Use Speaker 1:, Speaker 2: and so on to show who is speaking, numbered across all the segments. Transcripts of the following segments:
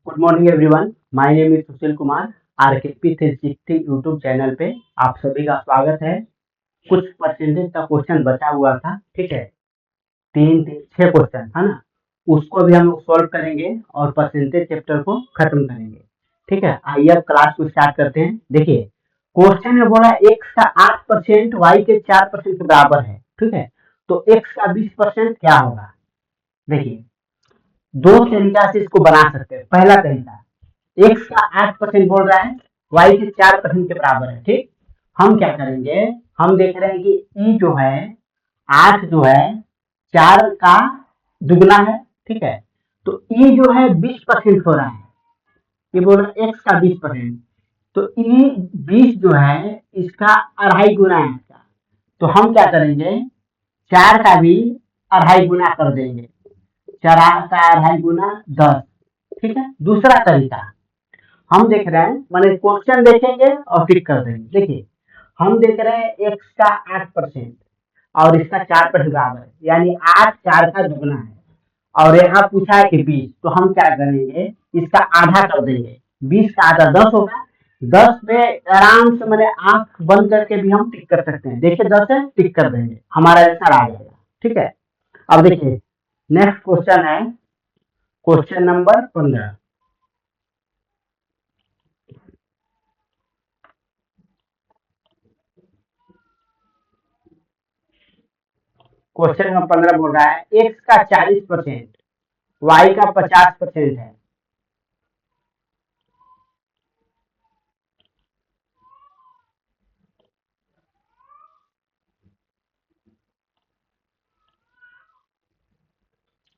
Speaker 1: Good morning everyone, my name is Sushil Kumar. RKP 360 YouTube channel पे आप सभी का स्वागत है। कुछ परसेंटेज का क्वेश्चन बचा हुआ था, ठीक है। 6 क्वेश्चन है ना, उसको भी हम लोग सॉल्व करेंगे और परसेंटेज चैप्टर को खत्म करेंगे, ठीक है। आइए अब क्लास को स्टार्ट करते हैं। देखिए, क्वेश्चन में बोला एक्स का 8% वाई के 4% के बराबर है, ठीक है। तो एक्स का 20% क्या होगा? देखिए, दो तरीका से इसको बना सकते हैं। पहला तरीका, एक्स का 8% बोल रहा है, वाई के 4% के बराबर है, ठीक। हम क्या करेंगे, हम देख रहे हैं कि ई जो है 8 जो है 4 का दुगना है, ठीक है। तो ई जो है 20% हो रहा है, ये बोल रहा है एक्स का 20%। तो ई 20 जो है इसका अढ़ाई गुना है इसका। तो हम क्या करेंगे, 4 का भी अढ़ाई गुना कर देंगे। 4 का अढ़ाई गुना 10, ठीक है। दूसरा तरीका हम देख रहे हैं, मैंने क्वेश्चन देखेंगे और टिक कर देंगे। देखिए, हम देख रहे हैं एक्स का 8% और इसका 4% बराबर है, यानी 8 4 का दुगना है। और यहाँ पूछा है कि 20, तो हम क्या करेंगे, इसका आधा कर देंगे। 20 का आधा 10 होगा। 10 पे आराम से मैंने आंख बंद करके भी हम टिक कर सकते हैं। देखिए, 10 है, टिक कर देंगे, हमारा आंसर आ जाएगा, ठीक है। अब देखिए, नेक्स्ट क्वेश्चन है क्वेश्चन नंबर 15। क्वेश्चन नंबर 15 बोल रहा है एक्स का 40% वाई का 50% है।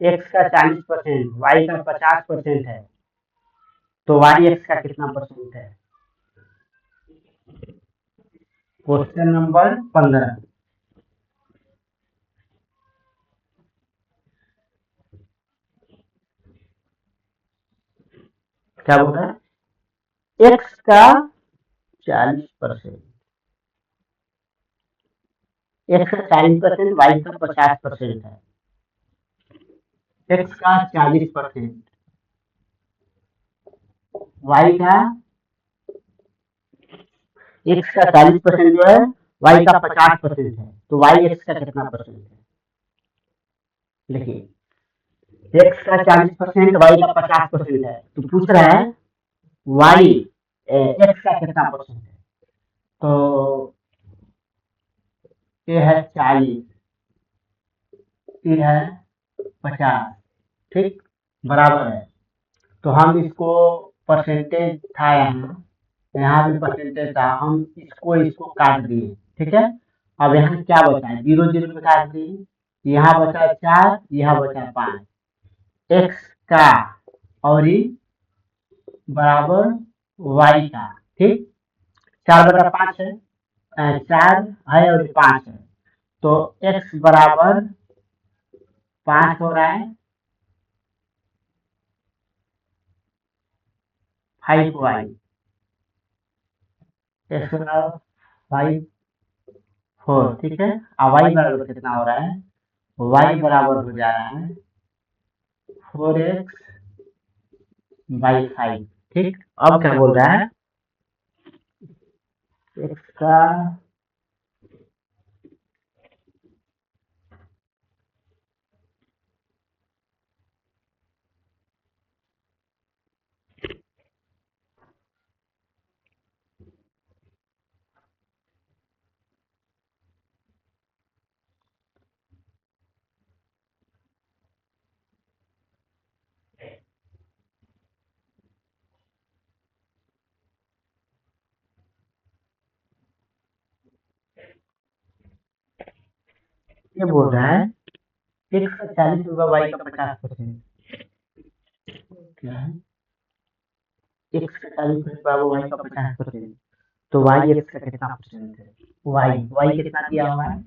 Speaker 1: एक्स का 40% वाई का 50% है, तो वाई एक्स का कितना परसेंट है? Question number 15। क्या बोल रहा है, एक्स का 40%, एक्स का 40% वाई का 50% है। एक्स का 40%, वाई का, एक्स का 40% जो है वाई का 50% है, तो वाई एक्स का कितना परसेंट है? देखिए, एक्स का 40% वाई का 50% है, तो पूछ रहा है वाई एक्स का कितना परसेंट है। तो ये है 40, ये है 50, ठीक, बराबर है। तो हम इसको परसेंटेज था यहाँ, यहाँ भी परसेंटेज था, हम इसको इसको काट दिए, ठीक है। अब यहाँ क्या बचा है, 0 0 पे काट दिए, यहाँ बचा 4, यहाँ बचा 5। एक्स का और ये बराबर वाई का, ठीक। 4/5 है, 4 है और 5 है, तो एक्स बराबर 5 हो रहा है, 5y। एक्स बराबर 5 4, ठीक है। अब वाई बराबर कितना हो रहा है, वाई बराबर हो जा रहा है 4x/5, ठीक। अब क्या बोल रहा है, एक्स का ये बोल रहा है एक्स का 40 होगा, वाई का 50%। क्या है, एक्स का 40% होगा, वाई का 50%, तो वाई एक्स का कितना परसेंट है? वाई वाई कितना दिया हुआ है,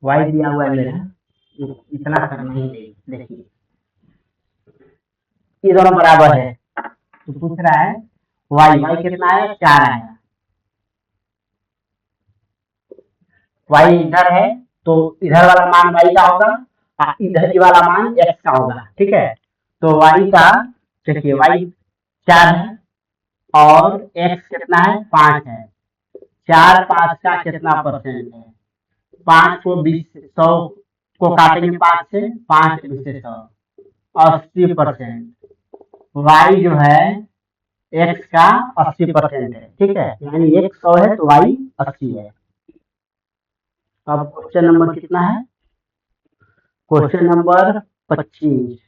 Speaker 1: वाई दिया हुआ है मेरा, इतना करना ही नहीं। देखिए, ये दोनों बराबर है, तो पूछ रहा है वाई वाई कितना है, 4 आया। वाई इधर है, तो इधर वाला मान वाई का होगा, इधर वाला मान एक्स का होगा, ठीक है। तो वाई का, देखिए वाई 4 है और x कितना है 5 है। 4 5 का कितना परसेंट है? 5 को 20 100 को काटेंगे 5 से, 5 20 से 100 80%। y जो है x का 80% है, ठीक है, यानी x 100 है तो y 80 है। अब क्वेश्चन नंबर कितना है? Question number 25।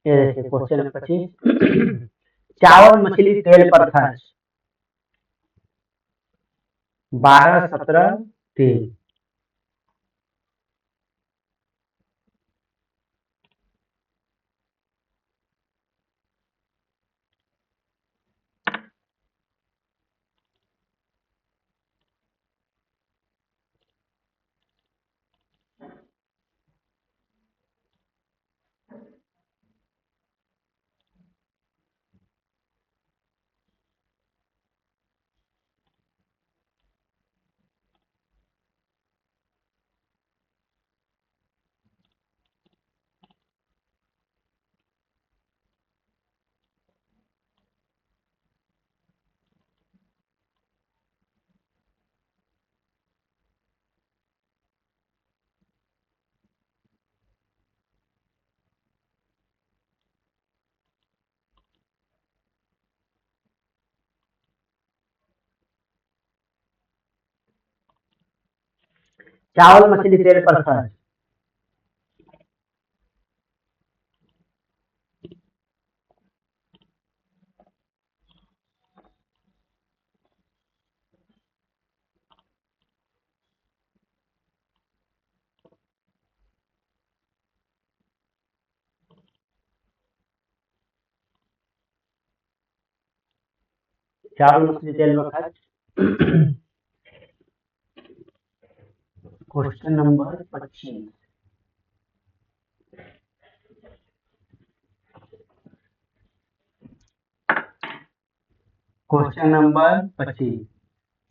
Speaker 1: ये देखिए क्वेश्चन नंबर 25। चावल मछली तेल पर खर्च 12 17 3। चावल मछली तेल पर खर्च चावल मछली तेल पर खर्च। Question number 25। Question number 25।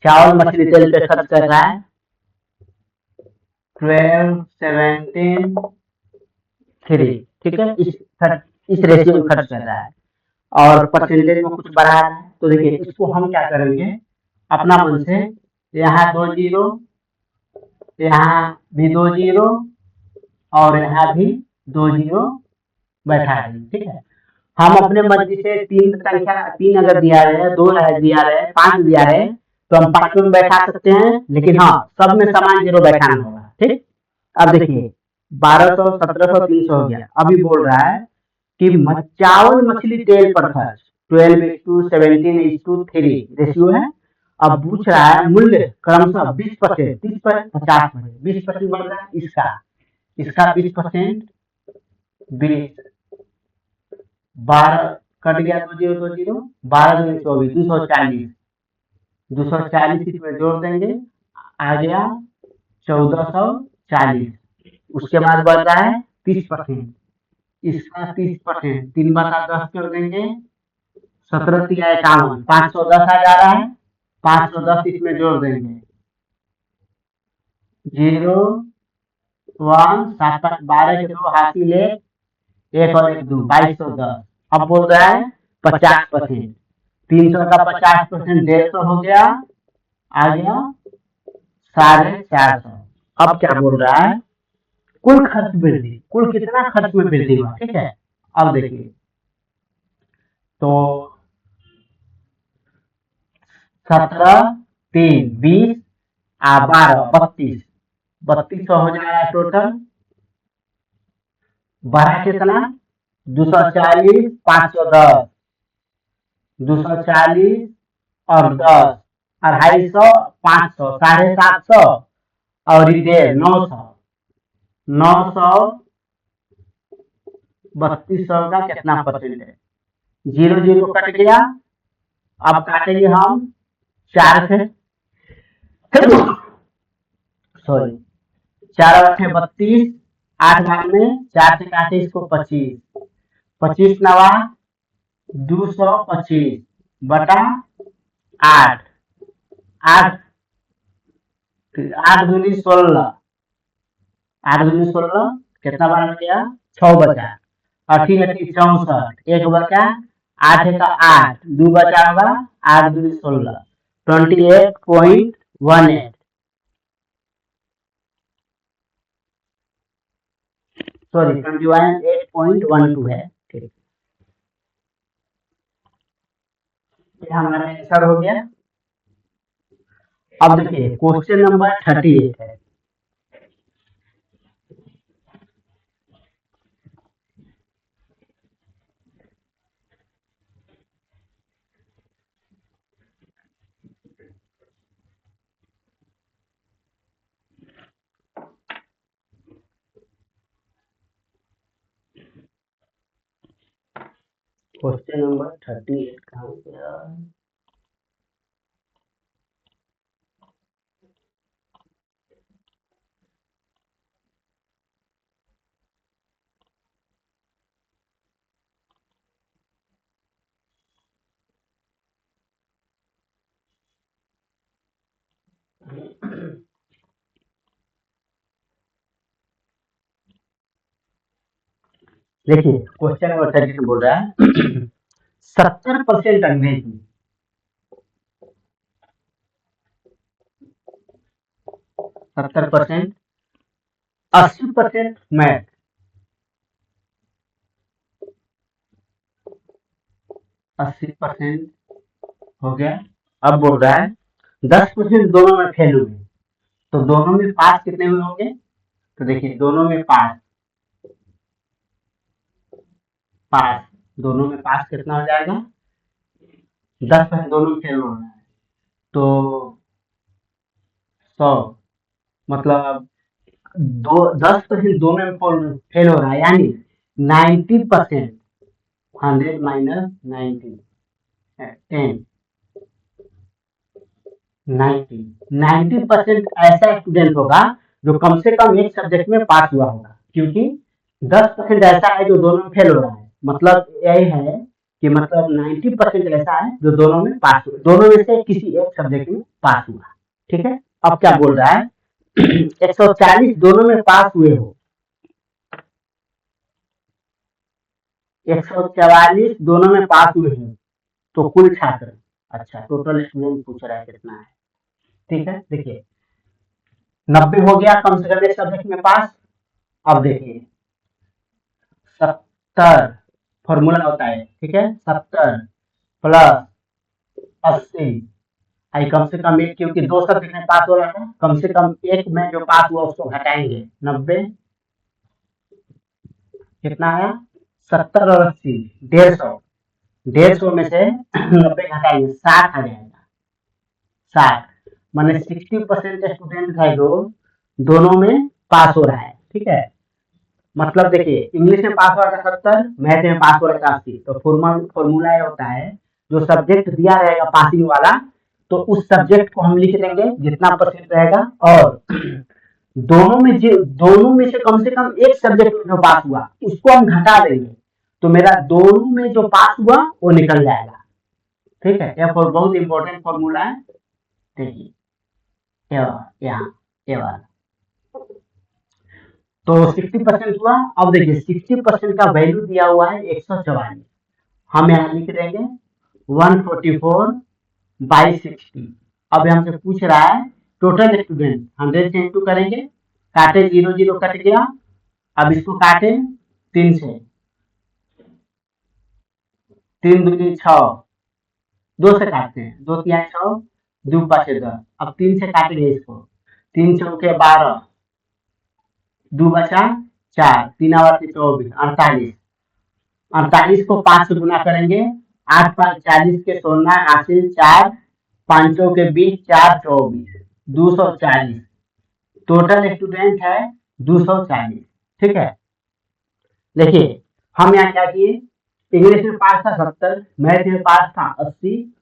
Speaker 1: चावल मछली तेल पे खर्च कर रहा है 12 17 3, ठीक है, इस रेशियो में खर्च कर रहा है और परसेंटेज में कुछ बढ़ा रहा है। तो देखिए इसको हम क्या करेंगे अपना मन से, यहाँ 2 जीरो, यहाँ भी 2 जीरो और यहाँ भी 2 जीरो बैठा देंगे, ठीक है। हम अपने मर्जी से 3 संख्या 3 अगर दिया है, 2 है दिया है, 5 दिया है तो हम 5 में बैठा सकते हैं, लेकिन हाँ सब में समान जीरो बैठाना होगा, ठीक। अब देखिए 1200 1700 300 हो गया। अभी बोल रहा है कि चावल मछली तेल पर खर्च 12:17:3 रेशियो है। अब पूछ रहा है मूल्य क्रमशः 20%, 30%, 50%। 20% बढ़ रहा है इसका, इसका 20%, 20 12 कट गया, 2 जीरो 2 जीरो, 12 दूनी 24, 240, 240 इसमें जोड़ देंगे, आ गया 1440। उसके बाद बढ़ रहा है 30%, इसका 30%, 3/10 कर देंगे, 17 तिया 51, 510 आ जा रहा है, 510 इसमें जोड़ देंगे, 0 1 7 8 12 के 2 हासिल 1 और 1 2 2210। अब बोल रहा है 50%, 300 का 50% 150 हो गया, आ गया 450। अब क्या बोल रहा है कुल खर्च वृद्धि, कुल कितना खर्च में वृद्धि हुआ, ठीक है। अब देखिए तो 17 3 20 12 32, 3200 हो जाएगा टोटल। बढ़ा कितना 240 510, 240 और 10 250 500 750 और 900, 900 3200 का कितना परसेंट है? 0 0 कट गया। अब काटेंगे हम 4 से, सॉरी 4 8 32, 8 भाग में 4 से काटे इसको 25, 25 नवा 225 बटा 8, 8 8 दूनी 16, 8 दूनी 16 कितना बार गया 6 बचा, 8 64 एक बचा 8 का 8 2 बचा होगा 8 दूनी 16 28.18 सॉरी 28.12 है। ठीक, ये हमारा आंसर हो गया। अब देखिए क्वेश्चन नंबर 38 है। क्वेश्चन नंबर 38 कहाँ गया? देखिए क्वेश्चन नंबर 38 बोल रहा है 70% अंग्रेजी, 70%, 80% मैथ, 80% हो गया। अब बोल रहा है 10% दोनों में फेल हुए, तो दोनों में पास कितने हुए होंगे? तो देखिए दोनों में पास, पास दोनों में पास कितना हो जाएगा? 10% दोनों में फेल हो रहा है तो 100, मतलब 10% दोनों में फेल हो रहा है, यानी 90%, 100 माइनस 90 10, 90% ऐसा स्टूडेंट होगा जो कम से कम एक सब्जेक्ट में पास हुआ होगा, क्योंकि 10% ऐसा है जो दोनों में फेल हो रहा है, मतलब यही है कि मतलब 90% ऐसा है जो दोनों में पास हुआ, दोनों में से किसी एक सब्जेक्ट में पास हुआ। ठीक है, अब क्या बोल रहा है 140 दोनों में पास हुए हो, 144 दोनों में पास हुए हैं, तो कुल छात्र, अच्छा टोटल स्टूडेंट पूछ रहा है कितना है। ठीक है, देखिए 90 हो गया कम से कम एक सब्जेक्ट में पास। अब देखिए 70 फॉर्मूला होता है, ठीक है, 70 प्लस 80, आई कम से कम एक, क्योंकि दो सब्जेक्ट में पास हो रहा था, कम से कम एक में जो पास हुआ उसको घटाएंगे, 90 कितना आया 70 और 80 150, 150 में से 90 घटाएंगे 60 आ जाएगा, 60 माने 60% स्टूडेंट है जो दोनों में पास हो रहा है। ठीक है, मतलब देखिए इंग्लिश में पास हो रहा था 70, मैथ में पास हो रहा था 80, तो फॉर्मूला ये होता है जो सब्जेक्ट दिया रहेगा पासिंग वाला, तो उस सब्जेक्ट को हम लिख देंगे जितना परसेंट रहेगा, और दोनों में से कम एक सब्जेक्ट में जो पास हुआ उसको हम घटा देंगे, तो मेरा दोनों में जो पास हुआ वो निकल जाएगा। ठीक है, यह बहुत इंपॉर्टेंट फॉर्मूला है। देखिए यहाँ ये वाला, तो 60% हुआ। अब देखिए 60% का वैल्यू दिया हुआ है 144, हम यहाँ लिख देंगे 144 बाई 60। अब हमसे पूछ रहा है टोटल स्टूडेंट, 100 से इंटू करेंगे, काटे 0 0 कट गया, अब इसको काटे 3 से, 3 दूनी 6, 2 से काटते हैं, 2 3 6, 2 5 10, अब 3 से काटेंगे इसको, 3 चौके 12, 2 बचा 4, 3 और 24, 48, 48 को 5 से गुना करेंगे, 8 5 40 के 16 हासिल 4, पांचों के बीच 4 24, 240 टोटल स्टूडेंट है 240। ठीक है, देखिए हम यहाँ क्या किए, इंग्लिश में पास था 70, मैथ में पास था 80,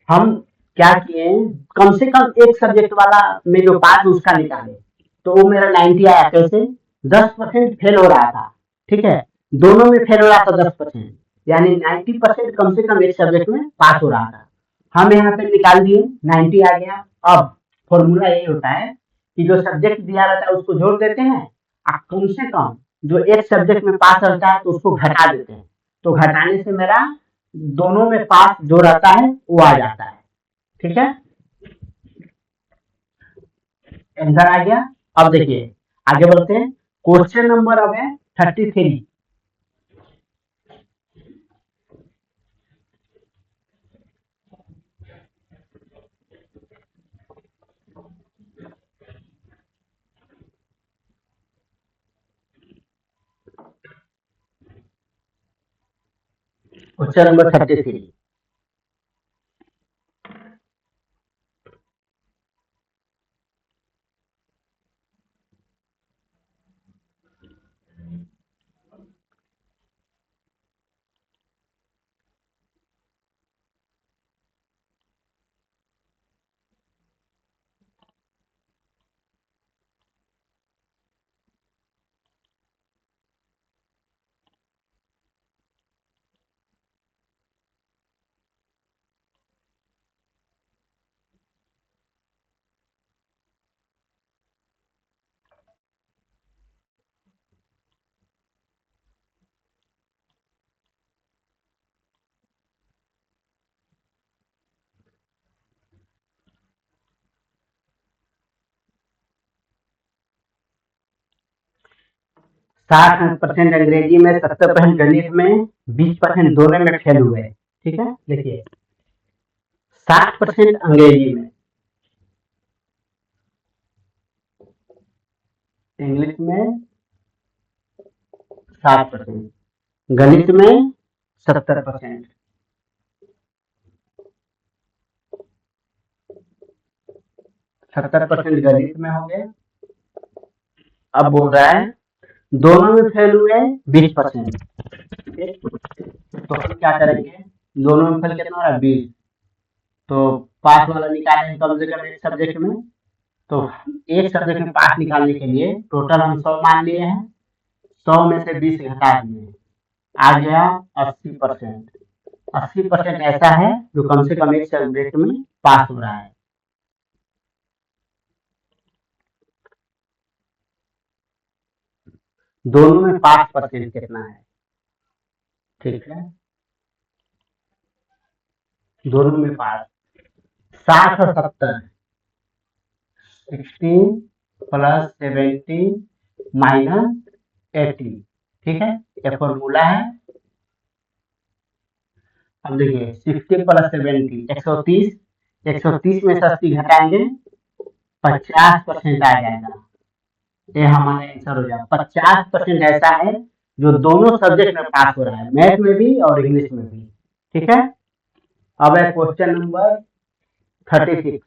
Speaker 1: हम क्या किए कम से कम एक सब्जेक्ट वाला में जो पास उसका निकाले, तो वो मेरा 90 आया। कैसे, 10% फेल हो रहा था, ठीक है, दोनों में फेल हो रहा था 10%, यानी 90% कम से कम एक सब्जेक्ट में पास हो रहा था। हम यहाँ पे निकाल दिए, 90 आ गया। अब फॉर्मूला यही होता है कि जो सब्जेक्ट दिया रहता है उसको जोड़ देते हैं, और कम से कम जो एक सब्जेक्ट में पास रहता है तो उसको घटा देते हैं, तो घटाने से मेरा दोनों में पास जो रहता है वो आ जाता है, ठीक है। आंसर आ गया। अब देखिए आगे बढ़ते हैं, क्वेश्चन नंबर अब है 33। Question number 33। साठ परसेंट अंग्रेजी में, 70% गणित में, 20% दोनों में फेल हुए, ठीक है। देखिए 60% अंग्रेजी में, इंग्लिश में 60%, गणित में 70%, 70% गणित में हो गया। अब बोल रहा है दोनों में फेल हुए 20%, तो हम क्या करेंगे, दोनों में फेल कितना हो रहा है 20, तो पास वाला निकालेंगे कम से कम एक सब्जेक्ट में, तो एक सब्जेक्ट में पास निकालने के लिए टोटल हम 100 मान लिए हैं, 100 में से 20 घटा दिए, आ गया 80%। 80% ऐसा है जो कम से कम एक सब्जेक्ट में पास हो रहा है। दोनों में 5% कितना है, ठीक है, दोनों में पास। 60 और 70, 60 प्लस 70 माइनस 80, ठीक है, ये फॉर्मूला है। अब देखिए 60 प्लस 70 130, 130 में से 80 घटाएंगे 50% आ जाएगा, ये हमारा आंसर हो जाएगा। 50% ऐसा है जो दोनों सब्जेक्ट में पास हो रहा है, मैथ में भी और इंग्लिश में भी, ठीक है। अब है क्वेश्चन नंबर 36।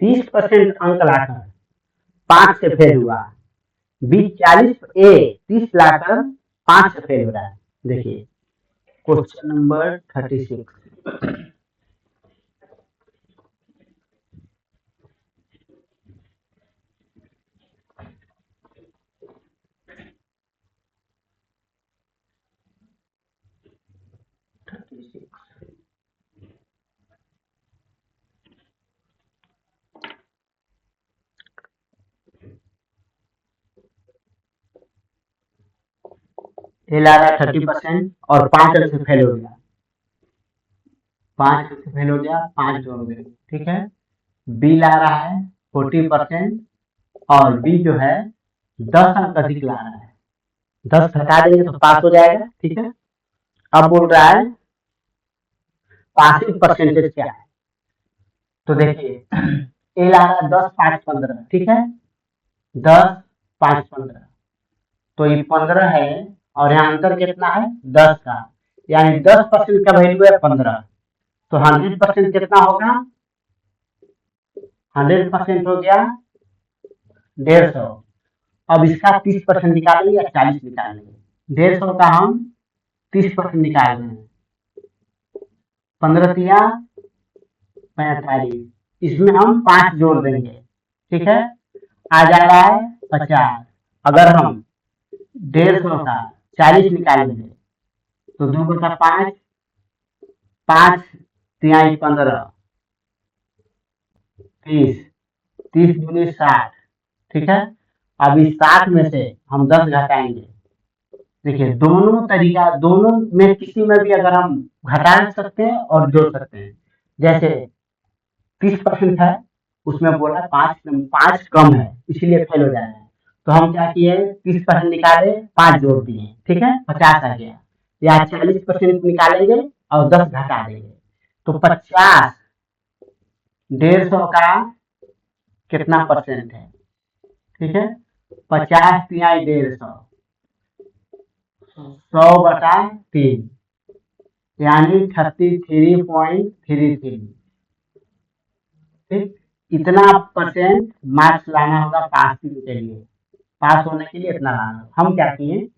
Speaker 1: 30% अंक लाकर 5 से फेल हुआ, 30 लाकर 5 से फेल हो रहा है। देखिए क्वेश्चन नंबर 36। 36 ए ला रहा है 30% और 5 अंक से फेल हो गया, 5 अंक से फेल हो गया, 5 जोड़ गए, ठीक है। बी ला रहा है 40% और बी जो है 10 अंक अधिक ला रहा है, 10 घटा देंगे तो पास हो जाएगा, ठीक है। अब बोल रहा है पासिंग परसेंटेज क्या है, तो देखिए ए ला रहा है 10 5 15, ठीक है, 10 5 15, तो ये 15 है और यहाँ अंतर कितना है 10 का, यानी 10% का वैल्यू है 15, तो 100% कितना होगा, 100% हो गया 150। अब इसका 30% निकालेंगे या 40 निकालेंगे? 150 का हम 30% निकाल रहे हैं, 15 तिया 45, इसमें हम 5 जोड़ देंगे, ठीक है, आ जा रहा है 50। अगर हम 150 का 40 निकालेंगे तो 2/5, 5 तिहाई 15, 30, 30 दूनी 60, ठीक है। अब इस 60 में से हम 10 घटाएंगे। देखिए दोनों तरीका, दोनों में किसी में भी अगर हम घटा सकते हैं और जोड़ सकते हैं। जैसे 30% है, उसमें बोला 5 कम है, इसीलिए फेल हो जा रहा है। तो हम क्या किए, 30% निकाले, 5 जोड़ दिए, ठीक है, 50 आ गया। या 40% निकालेंगे और 10 घटा देंगे, तो 50 150 का कितना परसेंट है, ठीक है, 50 तिहाई 150, 100/3, यानी 33.33। ठीक, इतना परसेंट मार्क्स लाना होगा पास के लिए, पास होने के लिए इतना लाना। हम क्या किए,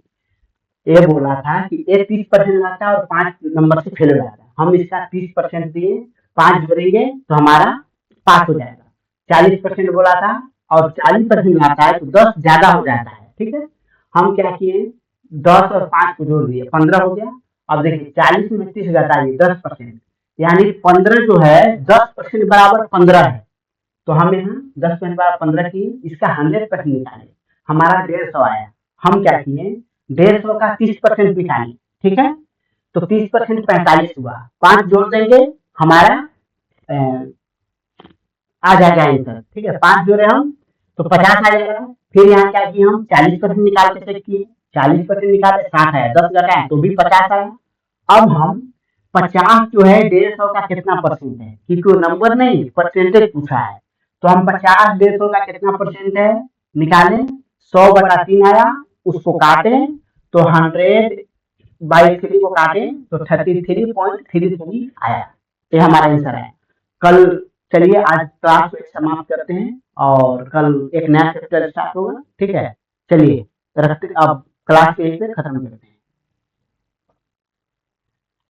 Speaker 1: ये बोला था कि ये 30% लाता है और 5 नंबर से फेल हो जाता है, हम इसका 30% दिए, 5 जोड़ेंगे तो हमारा पास हो जाएगा। 40% बोला था और 40% लाता है तो 10 ज्यादा हो जाता है, ठीक है। हम क्या किए, 10 और 5 को जोड़ दिए, 15 हो गया। अब देखिए 40 में 30 घटाइए, 10%, यानी 15 जो है 10% बराबर 15 है। तो हम यहाँ 10% बराबर 15 किए, इसका 100% निकाले, हमारा 150 आया। हम क्या किए, 150 का 30% निकाले, ठीक है, तो 30% 45 हुआ, 5 जोड़ देंगे, हमारा आ जाएगा आंसर, ठीक है। 5 जोड़े हम तो 50 आ जाएगा। फिर यहाँ क्या किए, हम 40% निकाल के चेक किए, 40% निकाले 60 आया, 10 घटाए तो भी 50 आया। अब हम 50 जो है 150 का कितना परसेंट है, क्योंकि वो नंबर नहीं परसेंटेज पूछा है, तो हम 50 150 का कितना परसेंट है निकाले, 100/3 आया, उसको काटे तो 100/3 को काटे तो 33.33 आया। ये हमारा आंसर है। कल चलिए आज क्लास को समाप्त करते हैं और कल एक नया चैप्टर स्टार्ट होगा, ठीक है। चलिए रखते, अब क्लास पे खत्म करते हैं।